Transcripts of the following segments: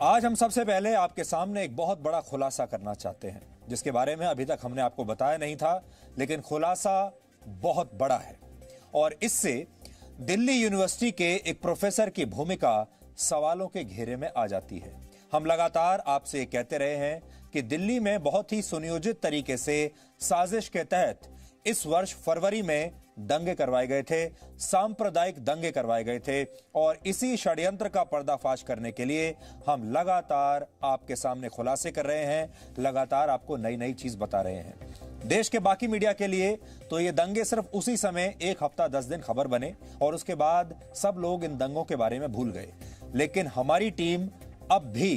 आज हम सबसे पहले आपके सामने एक बहुत बड़ा खुलासा करना चाहते हैं, जिसके बारे में अभी तक हमने आपको बताया नहीं था, लेकिन खुलासा बहुत बड़ा है और इससे दिल्ली यूनिवर्सिटी के एक प्रोफेसर की भूमिका सवालों के घेरे में आ जाती है। हम लगातार आपसे कहते रहे हैं कि दिल्ली में बहुत ही सुनियोजित तरीके से साजिश के तहत इस वर्ष फरवरी में दंगे करवाए गए थे, सांप्रदायिक दंगे करवाए गए थे और इसी षड्यंत्र का पर्दाफाश करने के लिए हम लगातार आपके सामने खुलासे कर रहे हैं, लगातार आपको नई नई चीज बता रहे हैं। देश के बाकी मीडिया के लिए तो ये दंगे सिर्फ उसी समय 1 हफ्ता 10 दिन खबर बने और उसके बाद सब लोग इन दंगों के बारे में भूल गए, लेकिन हमारी टीम अब भी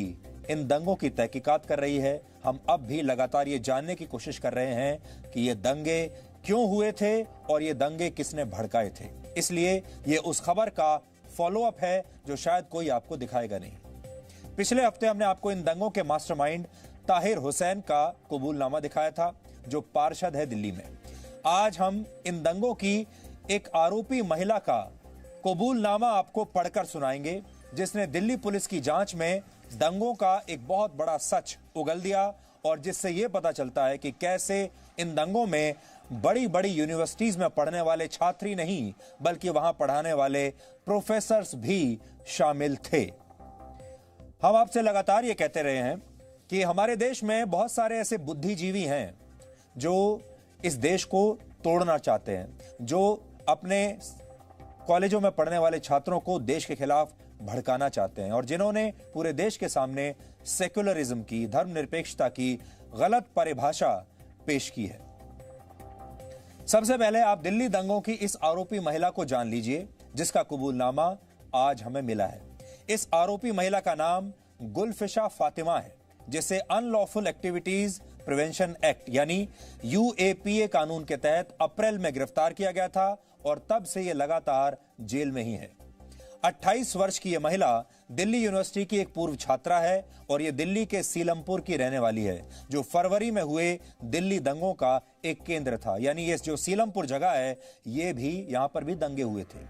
इन दंगों की तहकीकात कर रही है। हम अब भी लगातार ये जानने की कोशिश कर रहे हैं कि ये दंगे क्यों हुए थे और ये दंगे किसने भड़काए थे। इसलिए ये उस खबर का फॉलोअप है जो शायद कोई आपको दिखाएगा नहीं। पिछले हफ्ते हमने आपको इन दंगों के मास्टरमाइंड ताहिर हुसैन का कबूलनामा दिखाया था, जो पार्षद है दिल्ली में। आज हम इन दंगों की एक आरोपी महिला का कबूलनामा आपको पढ़कर सुनाएंगे, जिसने दिल्ली पुलिस की जांच में दंगों का एक बहुत बड़ा सच उगल दिया और जिससे यह पता चलता है कि कैसे इन दंगों में बड़ी बड़ी यूनिवर्सिटीज में पढ़ने वाले छात्र ही नहीं बल्कि वहां पढ़ाने वाले प्रोफेसर्स भी शामिल थे। हम आपसे लगातार ये कहते रहे हैं कि हमारे देश में बहुत सारे ऐसे बुद्धिजीवी हैं जो इस देश को तोड़ना चाहते हैं, जो अपने कॉलेजों में पढ़ने वाले छात्रों को देश के खिलाफ भड़काना चाहते हैं और जिन्होंने पूरे देश के सामने सेक्युलरिज्म की, धर्मनिरपेक्षता की गलत परिभाषा पेश की है। सबसे पहले आप दिल्ली दंगों की इस आरोपी महिला को जान लीजिए, जिसका कबूलनामा आज हमें मिला है। इस आरोपी महिला का नाम गुलफिशा फातिमा है, जिसे अनलॉफुल एक्टिविटीज प्रिवेंशन एक्ट यानी यूएपीए कानून के तहत अप्रैल में गिरफ्तार किया गया था और तब से यह लगातार जेल में ही है। 28 वर्ष की यह महिला दिल्ली यूनिवर्सिटी की एक पूर्व छात्रा है और यह दिल्ली के सीलमपुर की रहने वाली है, जो फरवरी में हुए दिल्ली दंगों का एक केंद्र था। यानी ये जो सीलमपुर जगह है, ये भी यहां पर भी दंगे हुए थे।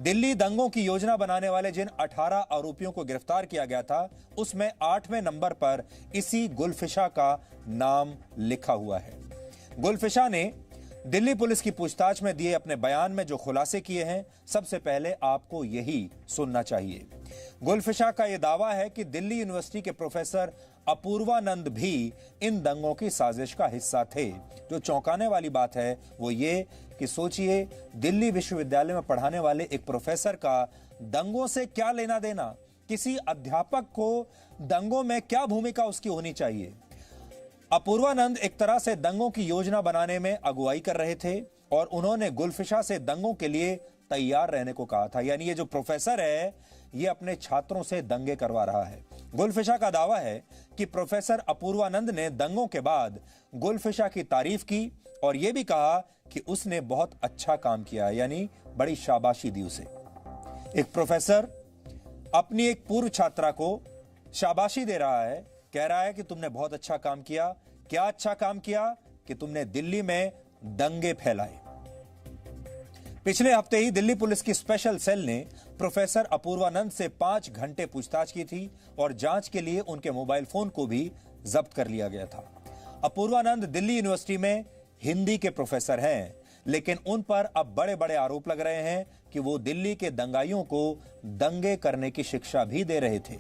दिल्ली दंगों की योजना बनाने वाले जिन 18 आरोपियों को गिरफ्तार किया गया था, उसमें 8वें नंबर पर इसी गुलफिशा का नाम लिखा हुआ है। गुलफिशा ने दिल्ली पुलिस की पूछताछ में दिए अपने बयान में जो खुलासे किए हैं, सबसे पहले आपको यही सुनना चाहिए। गुलफिशा का यह दावा है कि दिल्ली यूनिवर्सिटी के प्रोफेसर अपूर्वानंद भी इन दंगों की साजिश का हिस्सा थे। जो चौंकाने वाली बात है वो ये कि सोचिए, दिल्ली विश्वविद्यालय में पढ़ाने वाले एक प्रोफेसर का दंगों से क्या लेना देना, किसी अध्यापक को दंगों में क्या भूमिका उसकी होनी चाहिए। अपूर्वानंद एक तरह से दंगों की योजना बनाने में अगुवाई कर रहे थे और उन्होंने गुलफिशा से दंगों के लिए तैयार रहने को कहा था। यानी ये जो प्रोफेसर है, ये अपने छात्रों से दंगे करवा रहा है। गुलफिशा का दावा है कि प्रोफेसर अपूर्वानंद ने दंगों के बाद गुलफिशा की तारीफ की और यह भी कहा कि उसने बहुत अच्छा काम किया, यानी बड़ी शाबाशी दी उसे। एक प्रोफेसर अपनी एक पूर्व छात्रा को शाबाशी दे रहा है, कह रहा है कि तुमने बहुत अच्छा काम किया। क्या अच्छा काम किया? कि तुमने दिल्ली में दंगे फैलाए। पिछले हफ्ते ही दिल्ली पुलिस की स्पेशल सेल ने प्रोफेसर अपूर्वानंद से 5 घंटे पूछताछ की थी और जांच के लिए उनके मोबाइल फोन को भी जब्त कर लिया गया था। अपूर्वानंद दिल्ली यूनिवर्सिटी में हिंदी के प्रोफेसर हैं, लेकिन उन पर अब बड़े बड़े आरोप लग रहे हैं कि वो दिल्ली के दंगाइयों को दंगे करने की शिक्षा भी दे रहे थे।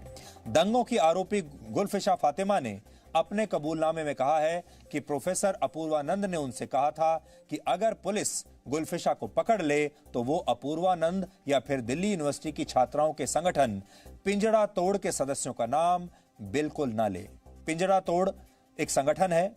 दंगों की आरोपी गुलफिशा फातिमा ने अपने कबूलनामे में कहा है कि प्रोफेसर अपूर्वानंद ने उनसे कहा था कि अगर पुलिस गुलफिशा को पकड़ ले तो वो अपूर्वानंद या फिर दिल्ली यूनिवर्सिटी की छात्राओं के संगठन पिंजड़ा तोड़ के सदस्यों का नाम बिल्कुल ना ले। पिंजड़ा तोड़ एक संगठन है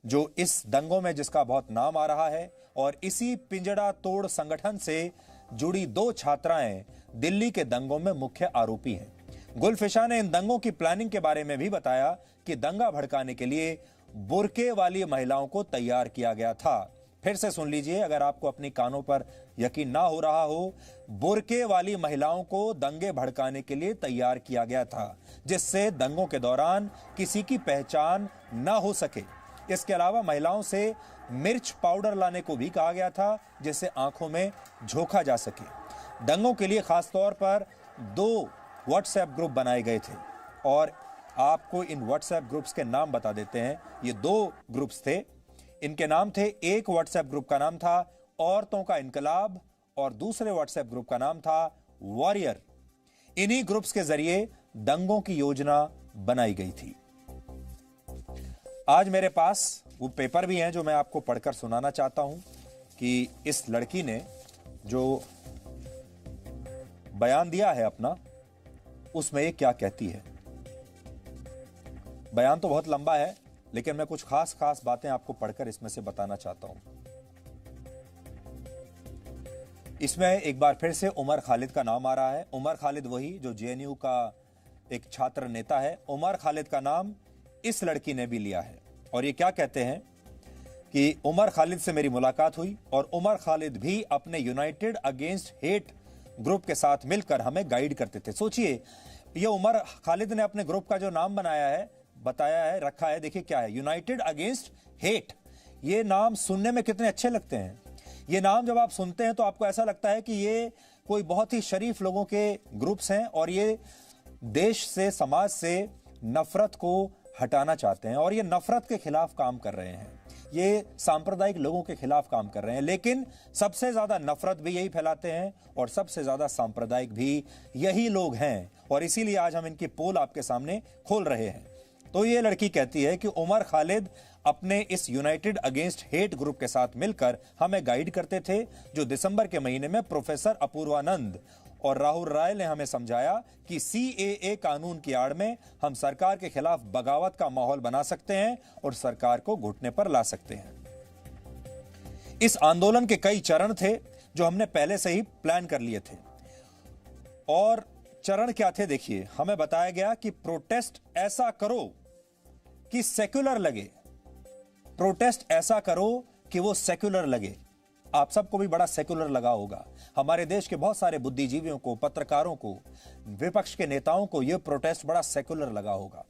जो इस दंगों में जिसका बहुत नाम आ रहा है और इसी पिंजड़ा तोड़ संगठन से जुड़ी 2 छात्राएं दिल्ली के दंगों में मुख्य आरोपी हैं। गुलफिशा ने इन दंगों की प्लानिंग के बारे में भी बताया कि दंगा भड़काने के लिए बुर्के वाली महिलाओं को तैयार किया गया था। फिर से सुन लीजिए, अगर आपको अपनी कानों पर यकीन ना हो रहा हो, बुर्के वाली महिलाओं को दंगे भड़काने के लिए तैयार किया गया था, जिससे दंगों के दौरान किसी की पहचान ना हो सके। इसके अलावा महिलाओं से मिर्च पाउडर लाने को भी कहा गया था, जिससे आंखों में झोंका जा सके। दंगों के लिए खासतौर पर 2 व्हाट्सएप ग्रुप बनाए गए थे। और आपको इन व्हाट्सएप ग्रुप्स के नाम बता देते हैं। ये 2 ग्रुप्स थे। इनके नाम थे, एक व्हाट्सएप ग्रुप का नाम था औरतों का इनकलाब और दूसरे व्हाट्सएप ग्रुप का नाम था वॉरियर। इन्हीं ग्रुप्स के जरिए दंगों की योजना बनाई गई थी। आज मेरे पास वो पेपर भी हैं जो मैं आपको पढ़कर सुनाना चाहता हूं कि इस लड़की ने जो बयान दिया है अपना, उसमें ये क्या कहती है। बयान तो बहुत लंबा है, लेकिन मैं कुछ खास बातें आपको पढ़कर इसमें से बताना चाहता हूं। इसमें एक बार फिर से उमर खालिद का नाम आ रहा है। उमर खालिद वही जो जेएनयू का एक छात्र नेता है। उमर खालिद का नाम इस लड़की ने भी लिया है और ये क्या कहते हैं कि उमर खालिद से मेरी मुलाकात हुई और उमर खालिद भी अपने यूनाइटेड अगेंस्ट हेट ग्रुप के साथ मिलकर हमें गाइड करते थे। सोचिए, ये उमर खालिद ने अपने ग्रुप का जो नाम बनाया है, बताया है, रखा है, देखिए क्या है, यूनाइटेड अगेंस्ट हेट। ये नाम सुनने में कितने अच्छे लगते हैं। ये नाम जब आप सुनते हैं तो आपको ऐसा लगता है कि ये कोई बहुत ही शरीफ लोगों के ग्रुप्स हैं और ये देश से, समाज से नफरत को हटाना चाहते हैं और ये नफरत के खिलाफ काम कर रहे हैं। ये सांप्रदायिक लोगों के खिलाफ काम कर रहे हैं, लेकिन सबसे ज्यादा नफरत भी यही फैलाते हैं और सबसे ज्यादा सांप्रदायिक भी यही लोग हैं। और इसीलिए आज हम इनकी पोल आपके सामने खोल रहे हैं। तो ये लड़की कहती है कि उमर खालिद अपने इस यूनाइटेड अगेंस्ट हेट ग्रुप के साथ मिलकर हमें गाइड करते थे, जो दिसंबर के महीने में प्रोफेसर अपूर्वानंद और राहुल राय ने हमें समझाया कि सीएए कानून की आड़ में हम सरकार के खिलाफ बगावत का माहौल बना सकते हैं और सरकार को घुटने पर ला सकते हैं। इस आंदोलन के कई चरण थे जो हमने पहले से ही प्लान कर लिए थे। और चरण क्या थे, देखिए, हमें बताया गया कि प्रोटेस्ट ऐसा करो कि सेक्युलर लगे। प्रोटेस्ट ऐसा करो कि वो सेक्युलर लगे। आप सबको भी बड़ा सेक्युलर लगा होगा। हमारे देश के बहुत सारे बुद्धिजीवियों को, पत्रकारों को, विपक्ष के नेताओं को यह प्रोटेस्ट बड़ा सेक्युलर लगा होगा।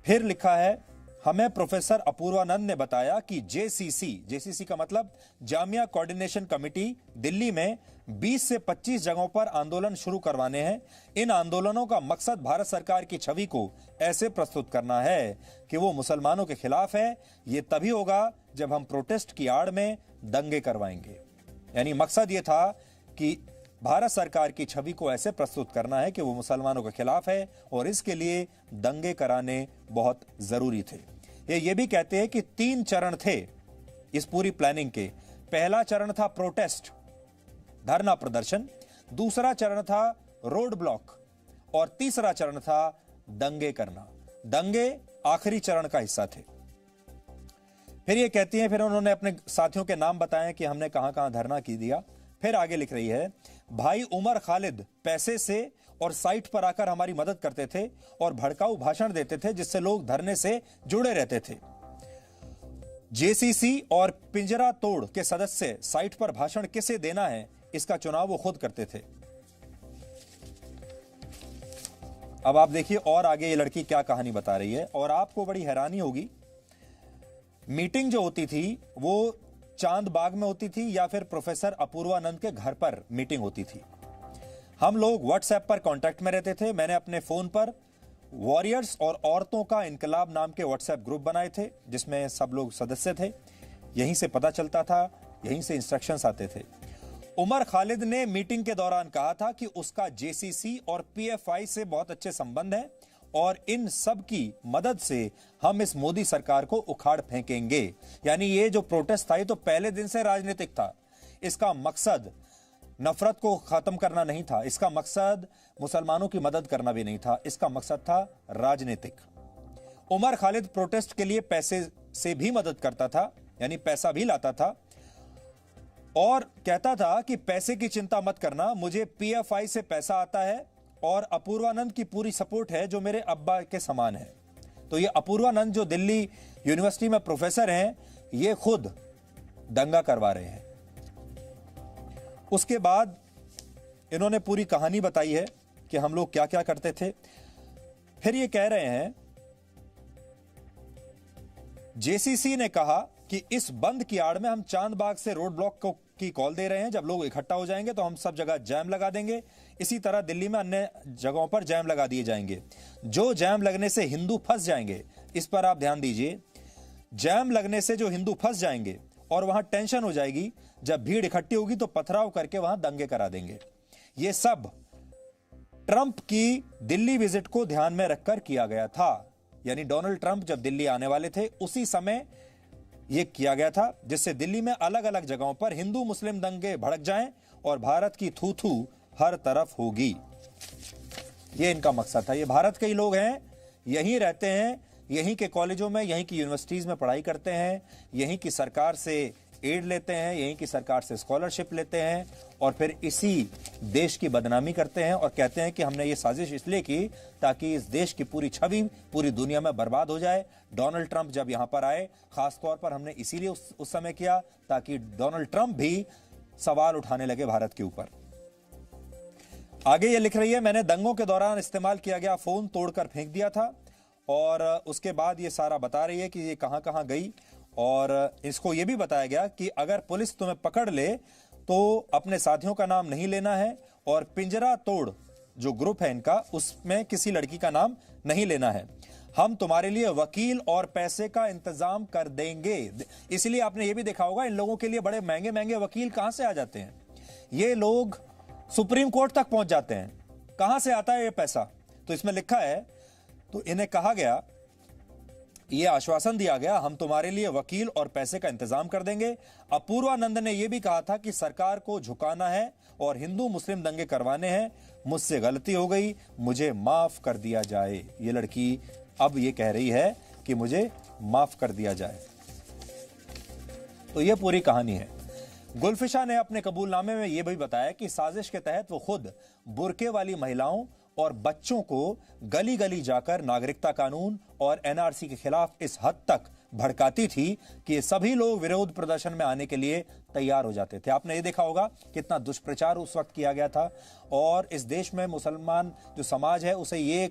फिर लिखा है, हमें प्रोफेसर अपूर्वानंद ने बताया कि जेसीसी का मतलब जामिया कोऑर्डिनेशन कमेटी, दिल्ली में 20 से 25 जगहों पर आंदोलन शुरू करवाने हैं। इन आंदोलनों का मकसद भारत सरकार की छवि को ऐसे प्रस्तुत करना है कि वो मुसलमानों के खिलाफ है। ये तभी होगा जब हम प्रोटेस्ट की आड़ में दंगे करवाएंगे। यानी मकसद ये था कि भारत सरकार की छवि को ऐसे प्रस्तुत करना है कि वो मुसलमानों के खिलाफ है और इसके लिए दंगे कराने बहुत जरूरी थे। ये भी कहते हैं कि 3 चरण थे इस पूरी प्लानिंग के। पहला चरण था प्रोटेस्ट, धरना प्रदर्शन, दूसरा चरण था रोड ब्लॉक और तीसरा चरण था दंगे करना। दंगे आखिरी चरण का हिस्सा थे। फिर ये कहती हैं, फिर उन्होंने अपने साथियों के नाम बताए कि हमने कहां कहां धरना की दिया। फिर आगे लिख रही है, भाई उमर खालिद पैसे से और साइट पर आकर हमारी मदद करते थे और भड़काऊ भाषण देते थे जिससे लोग धरने से जुड़े रहते थे। जेसीसी और पिंजरा तोड़ के सदस्य साइट पर भाषण किसे देना है इसका चुनाव वो खुद करते थे। अब आप देखिए और आगे ये लड़की क्या कहानी बता रही है और आपको बड़ी हैरानी होगी। मीटिंग जो होती थी वो चांद बाग में होती थी या फिर प्रोफेसर अपूर्वानंद के घर पर मीटिंग होती थी। हम लोग व्हाट्सएप पर कांटेक्ट में रहते थे। मैंने अपने फोन पर वॉरियर्स और औरतों का इनकलाब नाम के व्हाट्सएप ग्रुप बनाए थे जिसमें सब लोग सदस्य थे। यहीं से पता चलता था, यहीं से इंस्ट्रक्शंस आते थे। उमर खालिद ने मीटिंग के दौरान कहा था कि उसका जेसीसी और पीएफआई से बहुत अच्छे संबंध हैं और इन सब की मदद से हम इस मोदी सरकार को उखाड़ फेंकेंगे। यानी ये जो प्रोटेस्ट था ये तो पहले दिन से राजनीतिक था। इसका मकसद नफरत को खत्म करना नहीं था, इसका मकसद मुसलमानों की मदद करना भी नहीं था, इसका मकसद था राजनीतिक। उमर खालिद प्रोटेस्ट के लिए पैसे से भी मदद करता था, यानी पैसा भी लाता था और कहता था कि पैसे की चिंता मत करना, मुझे पीएफआई से पैसा आता है और अपूर्वानंद की पूरी सपोर्ट है जो मेरे अब्बा के समान है। तो ये अपूर्वानंद जो दिल्ली यूनिवर्सिटी में प्रोफेसर हैं, ये खुद दंगा करवा रहे हैं। उसके बाद इन्होंने पूरी कहानी बताई है कि हम लोग क्या क्या करते थे। फिर ये कह रहे हैं, जेसीसी ने कहा कि इस बंद की आड़ में हम चांद बाग से रोड ब्लॉक की कॉल दे रहे हैं। जब लोग इकट्ठा हो जाएंगे तो हम सब जगह जैम लगा देंगे। इसी तरह दिल्ली में अन्य जगहों पर जैम लगा दिए जाएंगे। जो जैम लगने से हिंदू फंस जाएंगे, इस पर आप ध्यान दीजिए, जैम लगने से जो हिंदू फंस जाएंगे और वहां टेंशन हो जाएगी, जब भीड़ इकट्ठी होगी तो पथराव करके वहां दंगे करा देंगे। यह सब ट्रंप की दिल्ली विजिट को ध्यान में रखकर किया गया था। यानी डोनाल्ड ट्रंप जब दिल्ली आने वाले थे उसी समय यह किया गया था, जिससे दिल्ली में अलग अलग जगहों पर हिंदू मुस्लिम दंगे भड़क जाएं और भारत की थू थू हर तरफ होगी। यह इनका मकसद था। ये भारत के ही लोग हैं, यहीं रहते हैं, यहीं के कॉलेजों में, यहीं की यूनिवर्सिटीज में पढ़ाई करते हैं, यहीं की सरकार से एड लेते हैं, यहीं की सरकार से स्कॉलरशिप लेते हैं और फिर इसी देश की बदनामी करते हैं और कहते हैं कि हमने ये साजिश इसलिए की ताकि इस देश की पूरी छवि पूरी दुनिया में बर्बाद हो जाए। डोनाल्ड ट्रंप जब यहां पर आए, खासतौर पर हमने इसीलिए उस समय किया ताकि डोनाल्ड ट्रंप भी सवाल उठाने लगे भारत के ऊपर। आगे ये लिख रही है, मैंने दंगों के दौरान इस्तेमाल किया गया फोन तोड़कर फेंक दिया था। और उसके बाद ये सारा बता रही है कि ये कहां कहां गई और इसको ये भी बताया गया कि अगर पुलिस तुम्हें पकड़ ले तो अपने साथियों का नाम नहीं लेना है और पिंजरा तोड़ जो ग्रुप है इनका, उसमें किसी लड़की का नाम नहीं लेना है। हम तुम्हारे लिए वकील और पैसे का इंतजाम कर देंगे। इसलिए आपने ये भी देखा होगा, इन लोगों के लिए बड़े महंगे महंगे वकील कहां से आ जाते हैं। ये लोग सुप्रीम कोर्ट तक पहुंच जाते हैं। कहां से आता है ये पैसा? तो इसमें लिखा है, तो इन्हें कहा गया, यह आश्वासन दिया गया, हम तुम्हारे लिए वकील और पैसे का इंतजाम कर देंगे। अपूर्वानंद ने यह भी कहा था कि सरकार को झुकाना है और हिंदू मुस्लिम दंगे करवाने हैं। मुझसे गलती हो गई, मुझे माफ कर दिया जाए। ये लड़की अब ये कह रही है कि मुझे माफ कर दिया जाए। तो यह पूरी कहानी है। गुलफिशा ने अपने कबूलनामे में यह भी बताया कि साजिश के तहत वो खुद बुर्के वाली महिलाओं और बच्चों को गली गली जाकर नागरिकता कानून और एनआरसी के खिलाफ इस हद तक भड़काती थी कि सभी लोग विरोध प्रदर्शन में आने के लिए तैयार हो जाते थे। आपने ये देखा होगा कितना दुष्प्रचार उस वक्त किया गया था और इस देश में मुसलमान जो समाज है उसे ये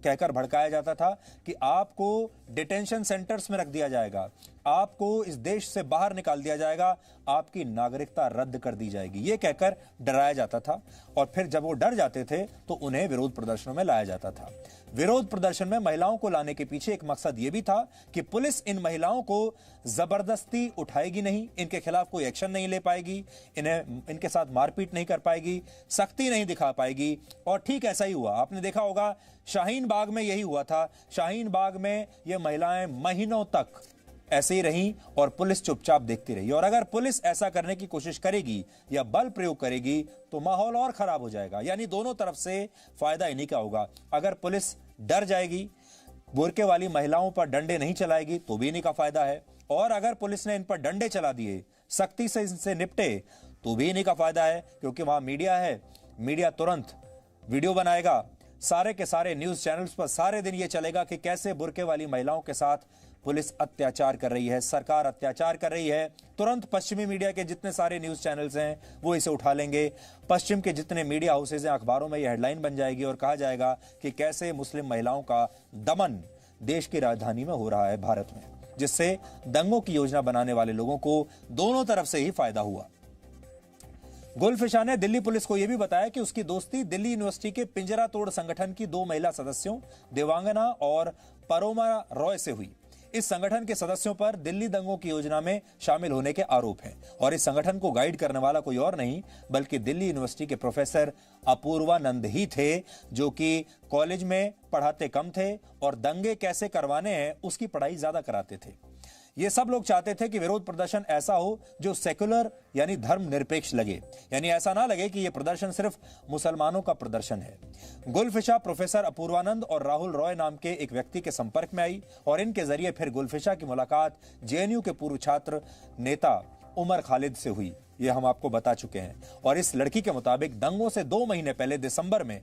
कहकर भड़काया जाता था कि आपको डिटेंशन सेंटर्स में रख दिया जाएगा, आपको इस देश से बाहर निकाल दिया जाएगा, आपकी नागरिकता रद्द कर दी जाएगी, यह कहकर डराया जाता था। और फिर जब वो डर जाते थे तो उन्हें विरोध प्रदर्शनों में लाया जाता था। विरोध प्रदर्शन में महिलाओं को लाने के पीछे एक मकसद यह भी था कि पुलिस इन महिलाओं को जबरदस्ती उठाएगी नहीं, इनके खिलाफ कोई एक्शन नहीं ले पाएगी, इनके साथ मारपीट नहीं कर पाएगी, सख्ती नहीं दिखा पाएगी। और ठीक ऐसा ही हुआ। आपने देखा होगा शाहीन बाग में यही हुआ था। शाहीन बाग में ये महिलाएं महीनों तक ऐसे ही रहीं और पुलिस चुपचाप देखती रही। और अगर पुलिस ऐसा करने की कोशिश करेगी या बल प्रयोग करेगी तो माहौल और खराब हो जाएगा। यानी दोनों तरफ से फायदा इन्हीं का होगा। अगर पुलिस डर जाएगी, बुर्के वाली महिलाओं पर डंडे नहीं चलाएगी तो भी इन्हीं का फायदा है। और अगर पुलिस ने इन पर डंडे चला दिए, सख्ती से इनसे निपटे तो भी इन्हीं का फायदा है, क्योंकि वहां मीडिया है। मीडिया तुरंत वीडियो बनाएगा, सारे के सारे न्यूज चैनल्स पर सारे दिन यह चलेगा कि कैसे बुर्के वाली महिलाओं के साथ पुलिस अत्याचार कर रही है, सरकार अत्याचार कर रही है। तुरंत पश्चिमी मीडिया के जितने सारे न्यूज चैनल्स हैं वो इसे उठा लेंगे। पश्चिम के जितने मीडिया हाउसेज हैं, अखबारों में यह हेडलाइन बन जाएगी और कहा जाएगा कि कैसे मुस्लिम महिलाओं का दमन देश की राजधानी में हो रहा है भारत में, जिससे दंगों की योजना बनाने वाले लोगों को दोनों तरफ से ही फायदा हुआ। गुलफिशा ने दिल्ली पुलिस को यह भी बताया कि उसकी दोस्ती दिल्ली यूनिवर्सिटी के पिंजरा तोड़ संगठन की 2 महिला सदस्यों देवांगना और परोमा रॉय से हुई। इस संगठन के सदस्यों पर दिल्ली दंगों की योजना में शामिल होने के आरोप हैं और इस संगठन को गाइड करने वाला कोई और नहीं बल्कि दिल्ली यूनिवर्सिटी के प्रोफेसर अपूर्वानंद ही थे, जो कि कॉलेज में पढ़ाते कम थे और दंगे कैसे करवाने हैं उसकी पढ़ाई ज्यादा कराते थे। ये सब लोग चाहते थे कि विरोध प्रदर्शन ऐसा हो जो सेकुलर यानी धर्म निरपेक्ष लगे, यानी ऐसा ना लगे कि यह प्रदर्शन सिर्फ मुसलमानों का प्रदर्शन है। गुलफिशा प्रोफेसर अपूर्वानंद और राहुल रॉय नाम के एक व्यक्ति के संपर्क में आई और इनके जरिए फिर गुलफिशा की मुलाकात जेएनयू के पूर्व छात्र नेता उमर खालिद से हुई। यह हम आपको बता चुके हैं। और इस लड़की के मुताबिक दंगों से 2 महीने पहले दिसंबर में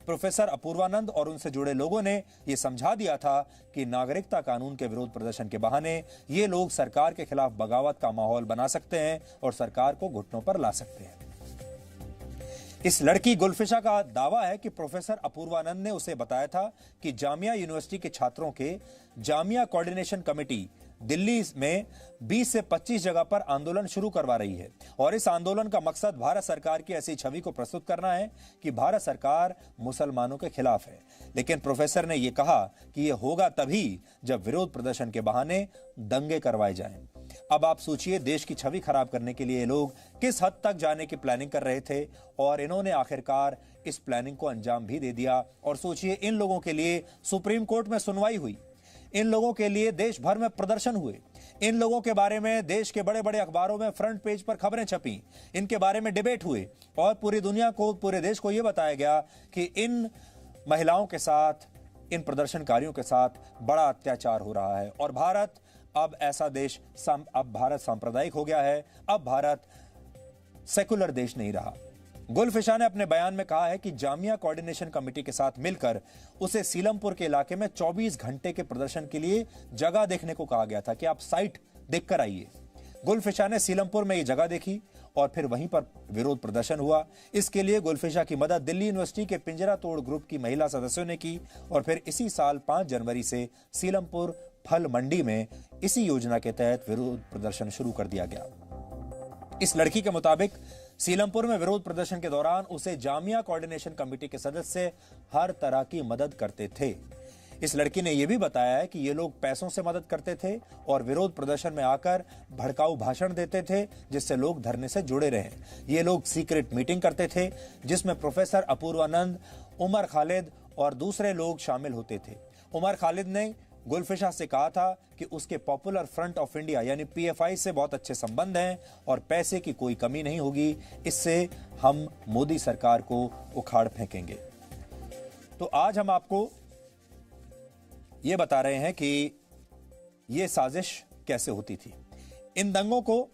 प्रोफेसर अपूर्वानंद और उनसे जुड़े लोगों ने यह समझा दिया था कि नागरिकता कानून के विरोध प्रदर्शन के बहाने ये लोग सरकार के खिलाफ बगावत का माहौल बना सकते हैं और सरकार को घुटनों पर ला सकते हैं। इस लड़की गुलफिशा का दावा है कि प्रोफेसर अपूर्वानंद ने उसे बताया था कि जामिया यूनिवर्सिटी के छात्रों के जामिया कोऑर्डिनेशन कमेटी दिल्ली में 20 से 25 जगह पर आंदोलन शुरू करवा रही है और इस आंदोलन का मकसद भारत सरकार की ऐसी छवि को प्रस्तुत करना है कि भारत सरकार मुसलमानों के खिलाफ है। लेकिन प्रोफेसर ने यह कहा कि यह होगा तभी जब विरोध प्रदर्शन के बहाने दंगे करवाए जाएं। अब आप सोचिए, देश की छवि खराब करने के लिए लोग किस हद तक जाने की प्लानिंग कर रहे थे और इन्होंने आखिरकार इस प्लानिंग को अंजाम भी दे दिया। और सोचिए, इन लोगों के लिए सुप्रीम कोर्ट में सुनवाई हुई, इन लोगों के लिए देश भर में प्रदर्शन हुए, इन लोगों के बारे में देश के बड़े बड़े अखबारों में फ्रंट पेज पर खबरें छपी, इनके बारे में डिबेट हुए और पूरी दुनिया को, पूरे देश को यह बताया गया कि इन महिलाओं के साथ, इन प्रदर्शनकारियों के साथ बड़ा अत्याचार हो रहा है। और भारत अब ऐसा देश, अब भारत सांप्रदायिक हो गया है, अब भारत सेकुलर देश नहीं रहा। गुलफिशा ने अपने बयान में कहा है कि जामिया कोऑर्डिनेशन कमेटी के साथ मिलकर उसे सीलमपुर के इलाके में 24 घंटे के प्रदर्शन के लिए जगह देखने को कहा गया था कि आप साइट देखकर आइए। गुलफिशा ने सीलमपुर में ये जगह देखी और फिर वहीं पर विरोध प्रदर्शन हुआ। इसके लिए गुलफिशा की मदद दिल्ली यूनिवर्सिटी के पिंजरा तोड़ ग्रुप की महिला सदस्यों ने की और फिर इसी साल 5 जनवरी से सीलमपुर फल मंडी में इसी योजना के तहत विरोध प्रदर्शन शुरू कर दिया गया। इस लड़की के मुताबिक सीलमपुर में विरोध प्रदर्शन के दौरान उसे जामिया कोऑर्डिनेशन कमेटी के सदस्य हर तरह की मदद करते थे। इस लड़की ने यह भी बताया है कि ये लोग पैसों से मदद करते थे और विरोध प्रदर्शन में आकर भड़काऊ भाषण देते थे जिससे लोग धरने से जुड़े रहे। ये लोग सीक्रेट मीटिंग करते थे जिसमें प्रोफेसर अपूर्वानंद, उमर खालिद और दूसरे लोग शामिल होते थे। उमर खालिद ने गुलफिशा से कहा था कि उसके पॉपुलर फ्रंट ऑफ इंडिया यानी पीएफआई से बहुत अच्छे संबंध हैं और पैसे की कोई कमी नहीं होगी, इससे हम मोदी सरकार को उखाड़ फेंकेंगे। तो आज हम आपको यह बता रहे हैं कि यह साजिश कैसे होती थी। इन दंगों को,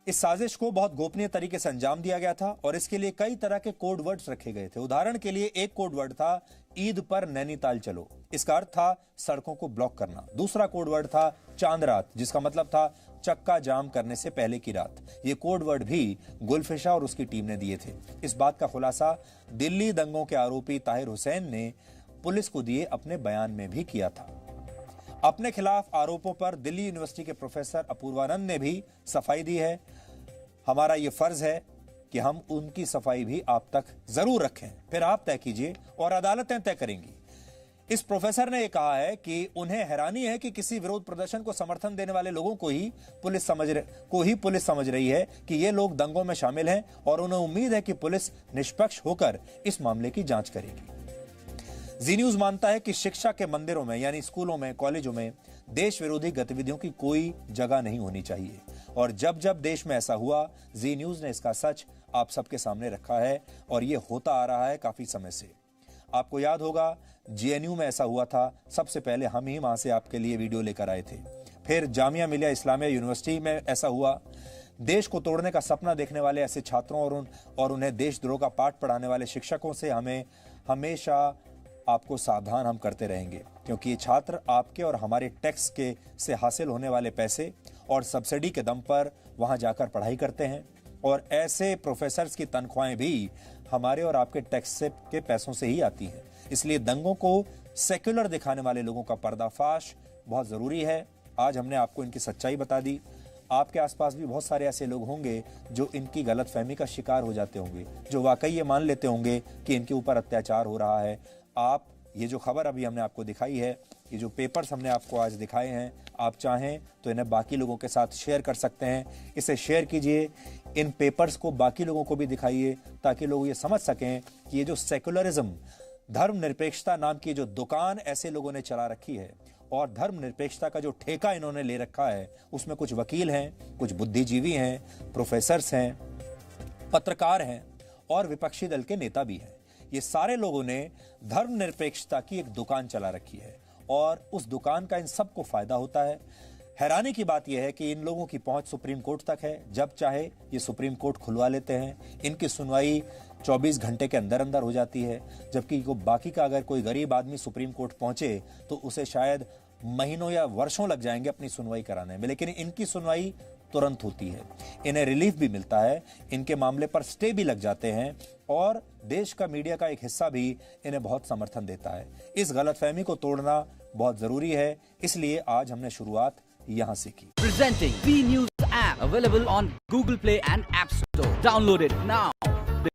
इस साजिश को बहुत गोपनीय तरीके से अंजाम दिया गया था और इसके लिए कई तरह के कोड वर्ड्स रखे गए थे। उदाहरण के लिए एक कोड वर्ड था ईद पर नैनीताल चलो, इसका अर्थ था सड़कों को ब्लॉक करना। दूसरा कोड वर्ड था चांद रात, जिसका मतलब था चक्का जाम करने से पहले की रात। ये कोड वर्ड भी गुलफिशा और उसकी टीम ने दिए थे। इस बात का खुलासा दिल्ली दंगों के आरोपी ताहिर हुसैन ने पुलिस को दिए अपने बयान में भी किया था। अपने खिलाफ आरोपों पर दिल्ली यूनिवर्सिटी के प्रोफेसर अपूर्वानंद ने भी सफाई दी है। हमारा यह फर्ज है कि हम उनकी सफाई भी आप तक जरूर रखें, फिर आप तय कीजिए और अदालतें तय करेंगी। इस प्रोफेसर ने यह कहा है कि उन्हें हैरानी है कि किसी विरोध प्रदर्शन को समर्थन देने वाले लोगों को ही पुलिस समझ रही है कि ये लोग दंगों में शामिल हैं और उन्हें उम्मीद है कि पुलिस निष्पक्ष होकर इस मामले की जांच करेगी। जी न्यूज मानता है कि शिक्षा के मंदिरों में यानी स्कूलों में, कॉलेजों में देश विरोधी गतिविधियों की कोई जगह नहीं होनी चाहिए और जब जब देश में ऐसा हुआ, जी न्यूज ने इसका सच आप सबके सामने रखा है और यह होता आ रहा है काफी समय से। आपको याद होगा जेएनयू में ऐसा हुआ था, सबसे पहले हम ही वहां से आपके लिए वीडियो लेकर आए थे। फिर जामिया मिलिया इस्लामिया यूनिवर्सिटी में ऐसा हुआ। देश को तोड़ने का सपना देखने वाले ऐसे छात्रों और उन्हें देशद्रोह का पाठ पढ़ाने वाले शिक्षकों से हमें हमेशा आपको सावधान हम करते रहेंगे, क्योंकि ये छात्र आपके और हमारे टैक्स के से हासिल होने वाले पैसे और सब्सिडी के दम पर वहां जाकर पढ़ाई करते हैं और ऐसे प्रोफेसर्स की तनख्वाहें भी हमारे और आपके टैक्स के पैसों से ही आती हैं। इसलिए दंगों को सेक्युलर दिखाने वाले लोगों का पर्दाफाश बहुत जरूरी है। आज हमने आपको इनकी सच्चाई बता दी। आपके आसपास भी बहुत सारे ऐसे लोग होंगे जो इनकी गलतफहमी का शिकार हो जाते होंगे, जो वाकई ये मान लेते होंगे कि इनके ऊपर अत्याचार हो रहा है। आप ये जो खबर अभी हमने आपको दिखाई है, ये जो पेपर्स हमने आपको आज दिखाए हैं, आप चाहें तो इन्हें बाकी लोगों के साथ शेयर कर सकते हैं। इसे शेयर कीजिए, इन पेपर्स को बाकी लोगों को भी दिखाइए ताकि लोग ये समझ सकें कि ये जो सेकुलरिज्म, धर्मनिरपेक्षता नाम की जो दुकान ऐसे लोगों ने चला रखी है और धर्मनिरपेक्षता का जो ठेका इन्होंने ले रखा है, उसमें कुछ वकील हैं, कुछ बुद्धिजीवी हैं, प्रोफेसर्स हैं, पत्रकार हैं और विपक्षी दल के नेता भी हैं। ये सारे लोगों ने धर्मनिरपेक्षता की एक दुकान चला रखी है और उस दुकान का इन सबको फायदा होता है। हैरानी की बात यह है कि इन लोगों की पहुंच सुप्रीम कोर्ट तक है। जब चाहे ये सुप्रीम कोर्ट खुलवा लेते हैं। इनकी सुनवाई 24 घंटे के अंदर अंदर हो जाती है, जबकि बाकी का अगर कोई गरीब आदमी सुप्रीम कोर्ट पहुंचे तो उसे शायद महीनों या वर्षों लग जाएंगे अपनी सुनवाई कराने में, लेकिन इनकी सुनवाई तुरंत होती है। इन्हें रिलीफ भी मिलता है, इनके मामले पर स्टे भी लग जाते हैं और देश का मीडिया का एक हिस्सा भी इन्हें बहुत समर्थन देता है। इस गलतफहमी को तोड़ना बहुत जरूरी है, इसलिए आज हमने शुरुआत यहां से की। Presenting B News app available on Google Play and App Store. Download it now.